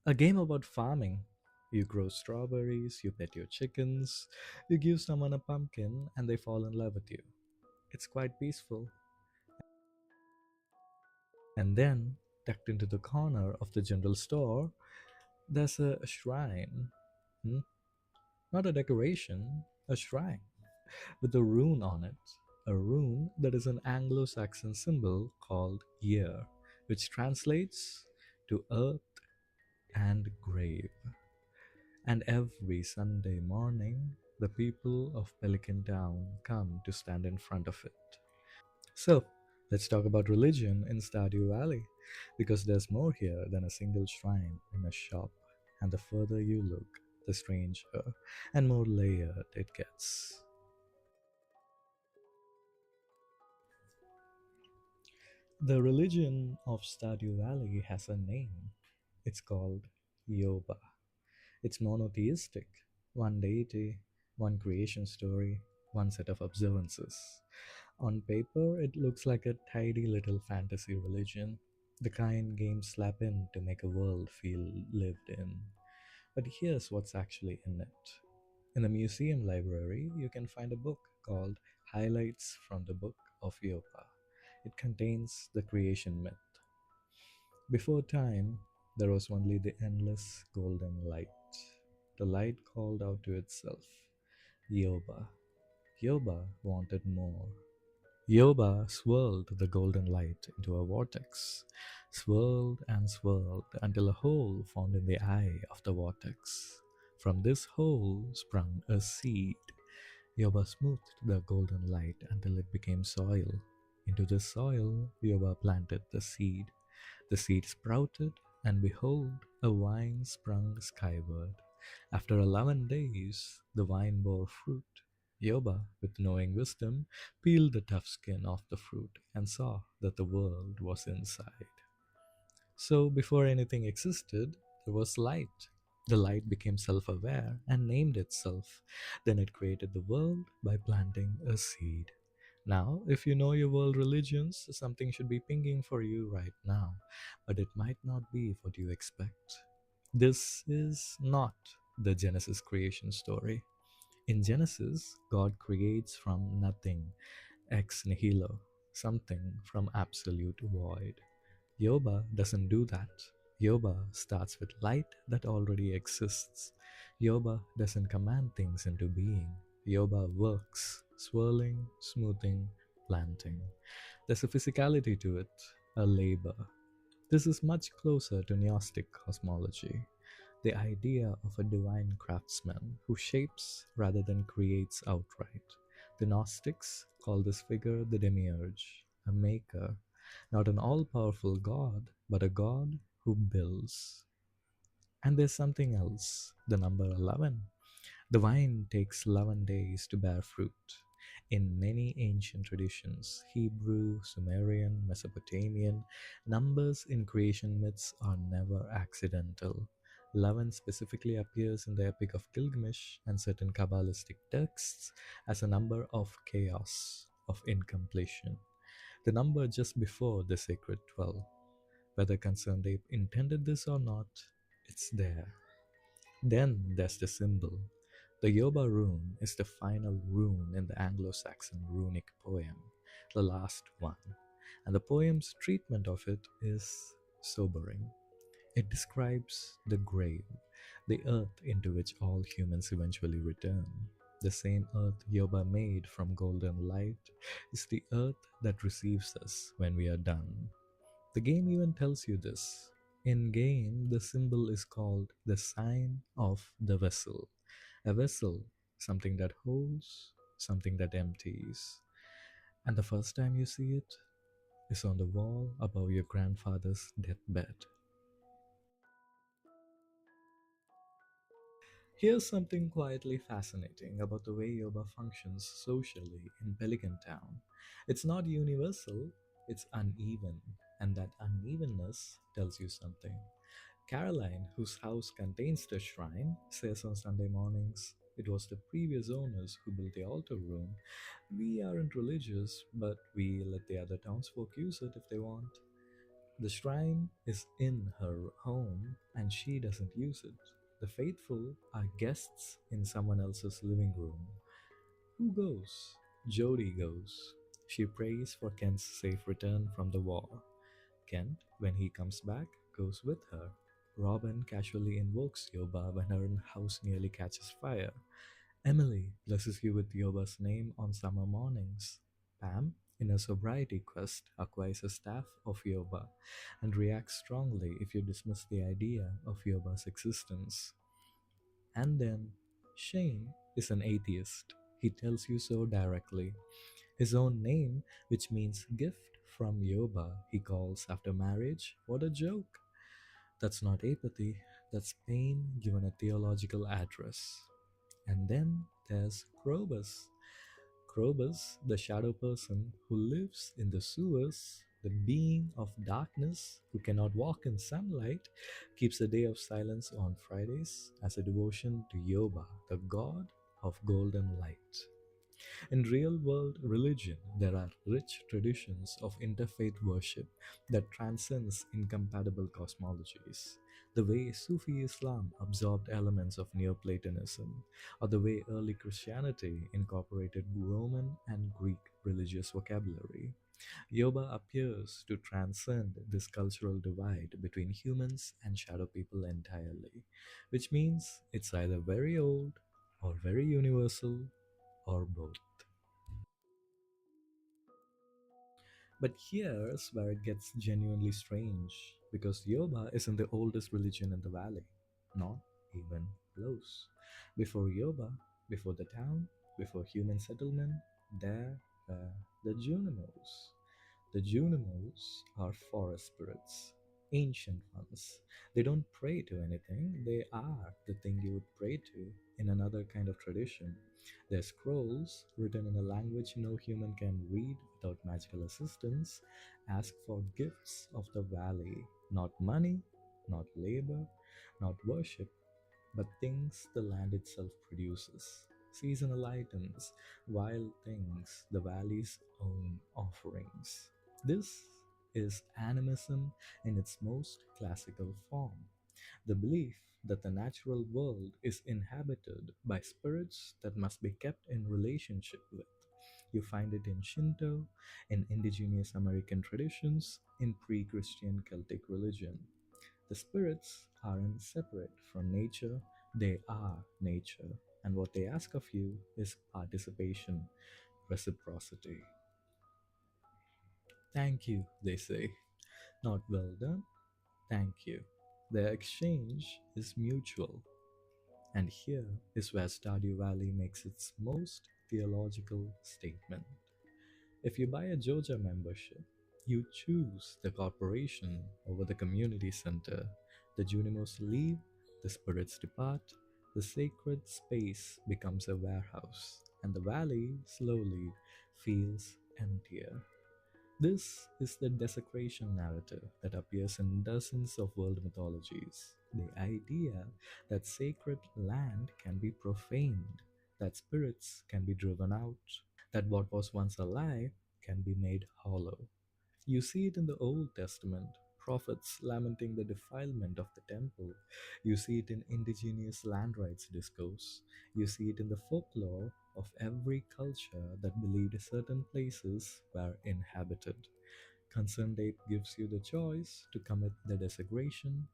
A game about farming. You grow strawberries, you pet your chickens, you give someone a pumpkin, and they fall in love with you. It's quite peaceful. And then, tucked into the corner of the general store, there's a shrine. Hmm? Not a decoration, a shrine with a rune on it. A rune that is an Anglo Saxon symbol called year, which translates to earth and grave. And every Sunday morning, the people of Pelican Town come to stand in front of it. So, let's talk about religion in Stardew Valley, because there's more here than a single shrine in a shop, and the further you look, the stranger and more layered it gets. The religion of Stardew Valley has a name. It's called Yoba. It's monotheistic, one deity, one creation story, one set of observances. On paper, it looks like a tidy little fantasy religion, the kind games slap in to make a world feel lived in. But here's what's actually in it. In the museum library, you can find a book called Highlights from the Book of Yopa. It contains the creation myth. Before time, there was only the endless golden light. The light called out to itself, Yoba. Yoba wanted more. Yoba swirled the golden light into a vortex, swirled and swirled until a hole formed in the eye of the vortex. From this hole sprung a seed. Yoba smoothed the golden light until it became soil. Into the soil, Yoba planted the seed. The seed sprouted, and behold, a vine sprung skyward. After 11 days, the vine bore fruit. Yoba, with knowing wisdom, peeled the tough skin off the fruit and saw that the world was inside. So, before anything existed, there was light. The light became self aware and named itself. Then it created the world by planting a seed. Now, if you know your world religions, something should be pinging for you right now, but it might not be what you expect. This is not the Genesis creation story. In Genesis, God creates from nothing, ex nihilo, something from absolute void. Yoba doesn't do that. Yoba starts with light that already exists. Yoba doesn't command things into being. Yoba works, swirling, smoothing, planting. There's a physicality to it, a labor. This is much closer to Gnostic cosmology, the idea of a divine craftsman who shapes rather than creates outright. The Gnostics call this figure the demiurge, a maker, not an all powerful god, but a god who builds. And there's something else, the number 11. The vine takes 11 days to bear fruit. In many ancient traditions, Hebrew, Sumerian, Mesopotamian, numbers in creation myths are never accidental. 11 specifically appears in the Epic of Gilgamesh and certain Kabbalistic texts as a number of chaos, of incompletion. The number just before the sacred 12. Whether concerned ape intended this or not, it's there. Then there's the symbol. The Yoba rune is the final rune in the Anglo Saxon runic poem, the last one. And the poem's treatment of it is sobering. It describes the grave, the earth into which all humans eventually return. The same earth Yoba made from golden light is the earth that receives us when we are done. The game even tells you this. In game, the symbol is called the sign of the vessel. A vessel, something that holds, something that empties. And the first time you see it is on the wall above your grandfather's deathbed. Here's something quietly fascinating about the way yoga functions socially in Pelican Town. It's not universal, it's uneven, and that unevenness tells you something. Caroline, whose house contains the shrine, says on Sunday mornings, it was the previous owners who built the altar room. We aren't religious, but we let the other townsfolk use it if they want. The shrine is in her home and she doesn't use it. The faithful are guests in someone else's living room. Who goes? Jody goes. She prays for Kent's safe return from the war. Kent, when he comes back, goes with her. Robin casually invokes Yoba when her house nearly catches fire. Emily blesses you with Yoba's name on summer mornings. Pam, in a sobriety quest, acquires a staff of Yoba and reacts strongly if you dismiss the idea of Yoba's existence. And then, Shane is an atheist. He tells you so directly. His own name, which means gift from Yoba, he calls after marriage. What a joke! That's not apathy, that's pain given a theological address. And then there's Krobus. Krobus, the shadow person who lives in the sewers, the being of darkness who cannot walk in sunlight, keeps a day of silence on Fridays as a devotion to Yoba, the god of golden light. In real world religion, there are rich traditions of interfaith worship that transcends incompatible cosmologies. The way Sufi Islam absorbed elements of Neoplatonism, or the way early Christianity incorporated Roman and Greek religious vocabulary. Yoba appears to transcend this cultural divide between humans and shadow people entirely, which means it's either very old or very universal or both. But here's where it gets genuinely strange, because Yoba isn't the oldest religion in the valley, not even close. Before Yoba, before the town, before human settlement, there were the Junimos. The Junimos are forest spirits, ancient ones. They don't pray to anything, they are the thing you would pray to in another kind of tradition. Their scrolls, written in a language no human can read without magical assistance, ask for gifts of the valley, not money, not labor, not worship, but things the land itself produces. Seasonal items, wild things, the valley's own offerings. This is animism in its most classical form. The belief that the natural world is inhabited by spirits that must be kept in relationship with. You find it in Shinto, in indigenous American traditions, in pre Christian Celtic religion. The spirits aren't separate from nature, they are nature. And what they ask of you is participation, reciprocity. Thank you, they say. Not well done, thank you. Their exchange is mutual. And here is where Stardew Valley makes its most theological statement. If you buy a Georgia membership, you choose the corporation over the community center. The Junimos leave, the spirits depart, the sacred space becomes a warehouse, and the valley slowly feels emptier. This is the desecration narrative that appears in dozens of world mythologies. The idea that sacred land can be profaned, that spirits can be driven out, that what was once alive can be made hollow. You see it in the Old Testament, prophets lamenting the defilement of the temple. You see it in indigenous land rights discourse. You see it in the folklore of every culture that believed certain places were inhabited. Concerned Ape gives you the choice to commit the desecration,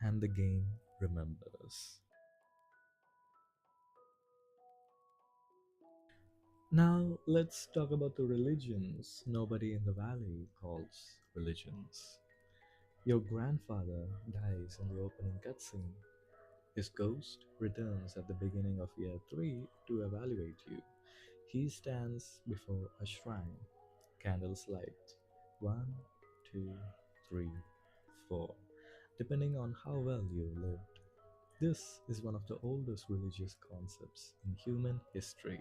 and the game remembers. Now, let's talk about the religions nobody in the valley calls religions. Your grandfather dies in the opening cutscene. His ghost returns at the beginning of year 3 to evaluate you. He stands before a shrine. Candles light. One, two, three, four, depending on how well you lived. This is one of the oldest religious concepts in human history,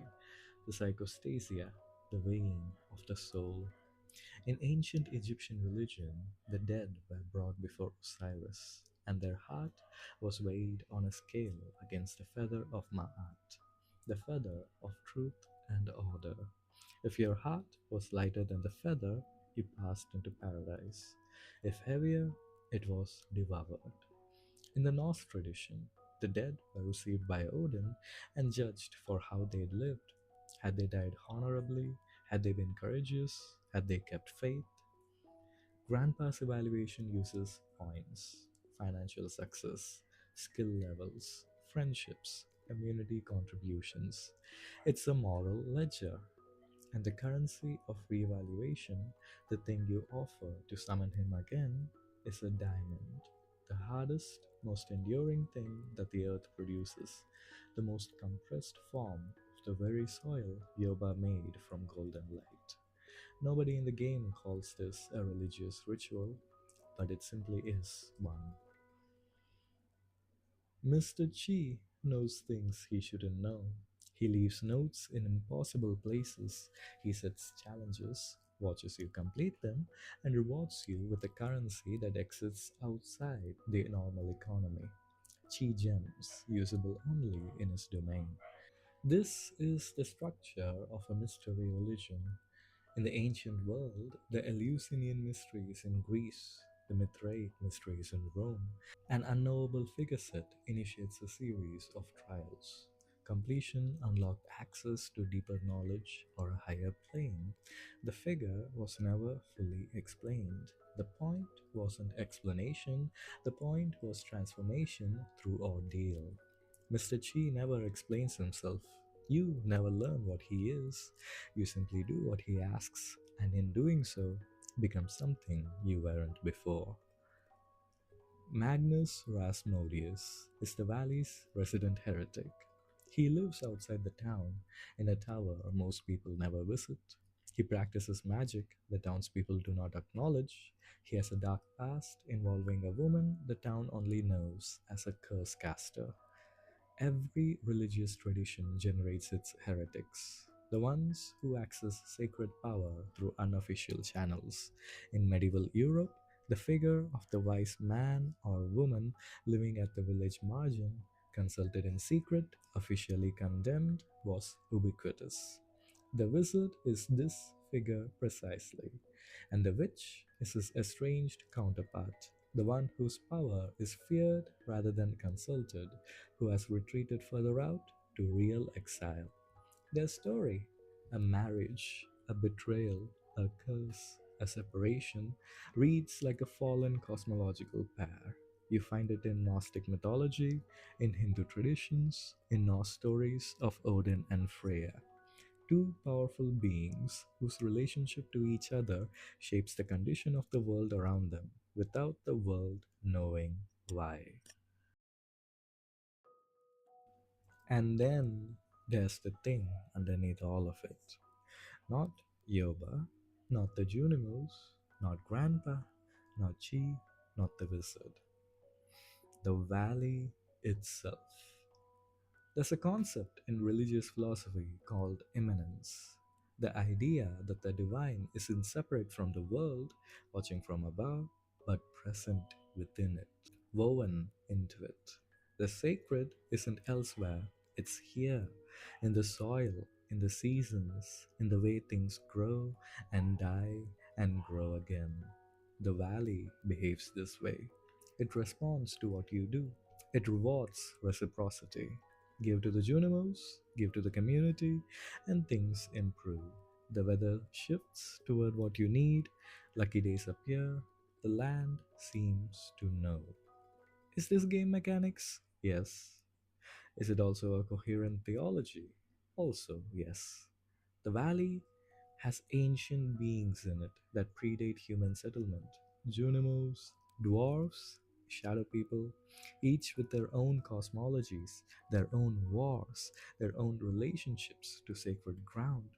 the psychostasia, the weighing of the soul. In ancient Egyptian religion, the dead were brought before Osiris, and their heart was weighed on a scale against the feather of Ma'at, the feather of truth and order. If your heart was lighter than the feather, you passed into paradise. If heavier, it was devoured. In the Norse tradition, the dead were received by Odin and judged for how they'd lived. Had they died honorably? Had they been courageous? Had they kept faith? Grandpa's evaluation uses points, financial success, skill levels, friendships, community contributions. It's a moral ledger, and the currency of reevaluation, the thing you offer to summon him again, is a diamond. The hardest, most enduring thing that the earth produces, the most compressed form of the very soil Yoba made from golden light. Nobody in the game calls this a religious ritual, but it simply is one. Mr. Chi knows things he shouldn't know. He leaves notes in impossible places. He sets challenges, watches you complete them, and rewards you with a currency that exists outside the normal economy. Chi gems, usable only in his domain. This is the structure of a mystery religion. In the ancient world, the Eleusinian mysteries in Greece, the Mithraic mysteries in Rome, an unknowable figure set initiates a series of trials. Completion unlocked access to deeper knowledge or a higher plane. The figure was never fully explained. The point wasn't explanation, the point was transformation through ordeal. Mr. Chi never explains himself. You never learn what he is. You simply do what he asks, and in doing so, become something you weren't before. Magnus Rasmodius is the valley's resident heretic. He lives outside the town, in a tower most people never visit. He practices magic the townspeople do not acknowledge. He has a dark past involving a woman the town only knows as a curse caster. Every religious tradition generates its heretics, the ones who access sacred power through unofficial channels. In medieval Europe, the figure of the wise man or woman living at the village margin, consulted in secret, officially condemned, was ubiquitous. The wizard is this figure precisely, and the witch is his estranged counterpart, the one whose power is feared rather than consulted, who has retreated further out to real exile. Their story, a marriage, a betrayal, a curse, a separation, reads like a fallen cosmological pair. You find it in Gnostic mythology, in Hindu traditions, in Norse stories of Odin and Freya. Two powerful beings whose relationship to each other shapes the condition of the world around them without the world knowing why. And then there's the thing underneath all of it. Not Yoba, not the Junimos, not Grandpa, not Chi, not the wizard. The valley itself. There's a concept in religious philosophy called immanence, the idea that the divine isn't separate from the world, watching from above, but present within it, woven into it. The sacred isn't elsewhere, it's here, in the soil, in the seasons, in the way things grow and die and grow again. The valley behaves this way. It responds to what you do. It rewards reciprocity. Give to the Junimos, give to the community, and things improve. The weather shifts toward what you need, lucky days appear, the land seems to know. Is this game mechanics? Yes. Is it also a coherent theology? Also, yes. The valley has ancient beings in it that predate human settlement. Junimos, dwarves, shadow people, each with their own cosmologies, their own wars, their own relationships to sacred ground.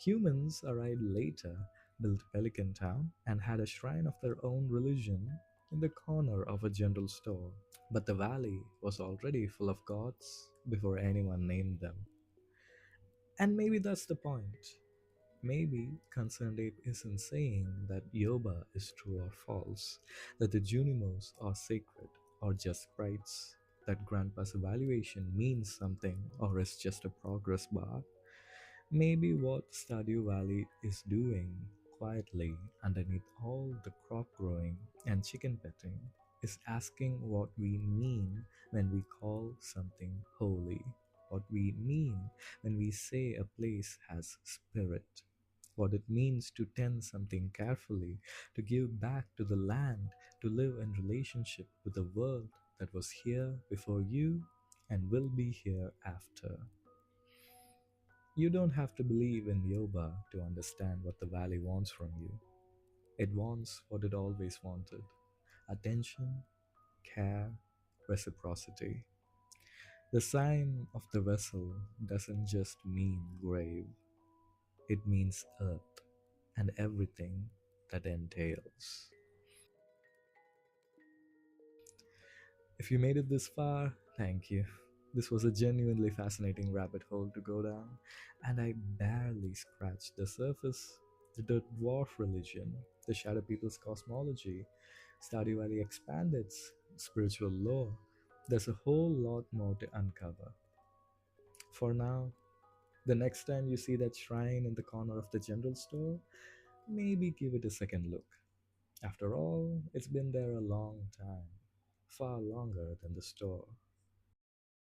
Humans arrived later, built Pelican Town, and had a shrine of their own religion in the corner of a general store. But the valley was already full of gods before anyone named them. And maybe that's the point. Maybe Concerned Ape isn't saying that Yoba is true or false, that the Junimos are sacred or just sprites, that Grandpa's evaluation means something or is just a progress bar. Maybe what Stardew Valley is doing, quietly underneath all the crop growing and chicken petting is asking what we mean when we call something holy, what we mean when we say a place has spirit, what it means to tend something carefully, to give back to the land, to live in relationship with the world that was here before you and will be here after. You don't have to believe in yoga to understand what the valley wants from you. It wants what it always wanted: attention, care, reciprocity. The sign of the vessel doesn't just mean grave, it means earth and everything that entails. If you made it this far, thank you. This was a genuinely fascinating rabbit hole to go down, and I barely scratched the surface. The dwarf religion, the shadow people's cosmology, Stardew Valley expanded spiritual lore. There's a whole lot more to uncover. For now, the next time you see that shrine in the corner of the general store, maybe give it a second look. After all, it's been there a long time, far longer than the store.